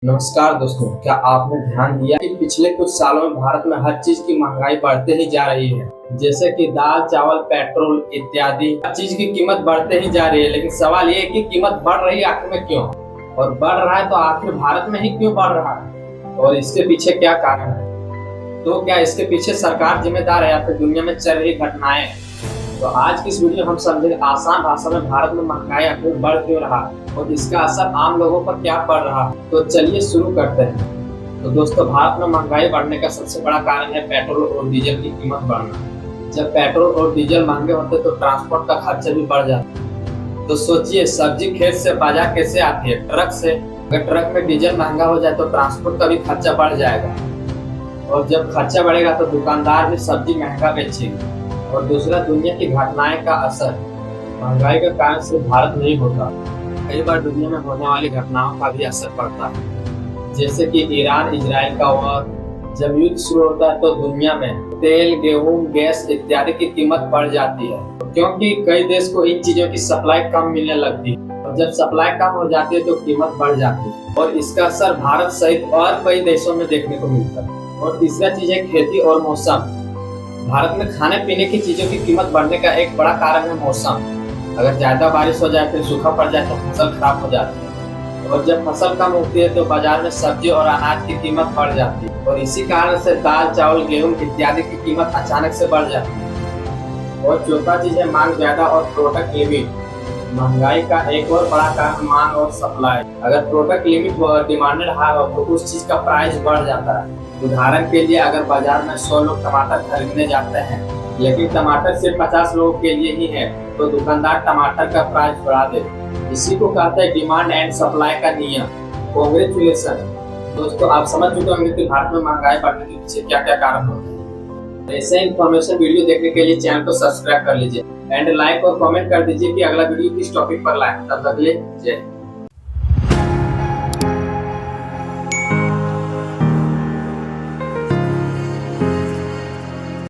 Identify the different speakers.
Speaker 1: नमस्कार दोस्तों, क्या आपने ध्यान दिया कि पिछले कुछ सालों में भारत में हर चीज की महंगाई बढ़ते ही जा रही है। जैसे कि दाल, चावल, पेट्रोल इत्यादि हर चीज की कीमत बढ़ते ही जा रही है। लेकिन सवाल ये है कि कीमत बढ़ रही है आखिर में क्यों, और बढ़ रहा है तो आखिर भारत में ही क्यों बढ़ रहा है, और इसके पीछे क्या कारण है। तो क्या इसके पीछे सरकार जिम्मेदार है या फिर दुनिया में चल रही घटनाएं। तो आज की इस वीडियो हम समझेंगे आसान भाषा में भारत में महंगाई आखिर बढ़ क्यों रहा है और इसका असर आम लोगों पर क्या पड़ रहा है। तो चलिए शुरू करते हैं। तो दोस्तों, भारत में महंगाई बढ़ने का सबसे बड़ा कारण है पेट्रोल और डीजल की कीमत बढ़ना। जब पेट्रोल और डीजल महंगे होते तो ट्रांसपोर्ट का खर्चा भी बढ़ जाता। तो सोचिए, सब्जी खेत से बाजार कैसे आती है? ट्रक से। अगर ट्रक में डीजल महंगा हो जाए तो ट्रांसपोर्ट का भी खर्चा बढ़ जाएगा, और जब खर्चा बढ़ेगा तो दुकानदार भी सब्जी महंगा बेचेंगे। और दूसरा, दुनिया की घटनाएं का असर। महंगाई का कारण सिर्फ भारत नहीं होता, कई बार दुनिया में होने वाली घटनाओं का भी असर पड़ता है। जैसे कि ईरान इजराइल का वॉर। जब युद्ध शुरू होता है तो दुनिया में तेल, गेहूं, गैस इत्यादि की कीमत बढ़ जाती है, क्योंकि कई देश को इन चीजों की सप्लाई कम मिलने लगती है। और जब सप्लाई कम हो जाती है तो कीमत बढ़ जाती है, और इसका असर भारत सहित और कई देशों में देखने को मिलता है। और तीसरा चीज है खेती और मौसम। भारत में खाने पीने की चीजों की कीमत बढ़ने का एक बड़ा कारण है मौसम। अगर ज्यादा बारिश हो जाए फिर सूखा पड़ जाए तो फसल खराब हो जाती है, और जब फसल कम होती है तो बाजार में सब्जी और अनाज की कीमत बढ़ जाती है, और इसी कारण से दाल, चावल, गेहूं इत्यादि की कीमत अचानक से बढ़ जाती है। और चौथा चीज है मांग ज्यादा और प्रोडक्ट लिमिट। महंगाई का एक और बड़ा कारण मांग और सप्लाई। अगर प्रोडक्ट लिमिट डिमांडेड हाई हो तो उस चीज का प्राइस बढ़ जाता है। उदाहरण के लिए, अगर बाजार में 100 लोग टमाटर खरीदने जाते हैं लेकिन टमाटर सिर्फ 50 लोगों के लिए ही है, तो दुकानदार टमाटर का प्राइस बढ़ा दे। इसी को कहते हैं डिमांड एंड सप्लाई का नियम। कांग्रेचुलेशन दोस्तों, आप समझ चुके होंगे कि भारत में महंगाई बढ़ने के पीछे क्या क्या कारण होते हैं। ऐसे इन्फॉर्मेशन वीडियो देखने के लिए चैनल को सब्सक्राइब कर लीजिए एंड लाइक और कमेंट कर दीजिए कि अगला वीडियो किस टॉपिक पर लाएं। तब तक के लिए जय।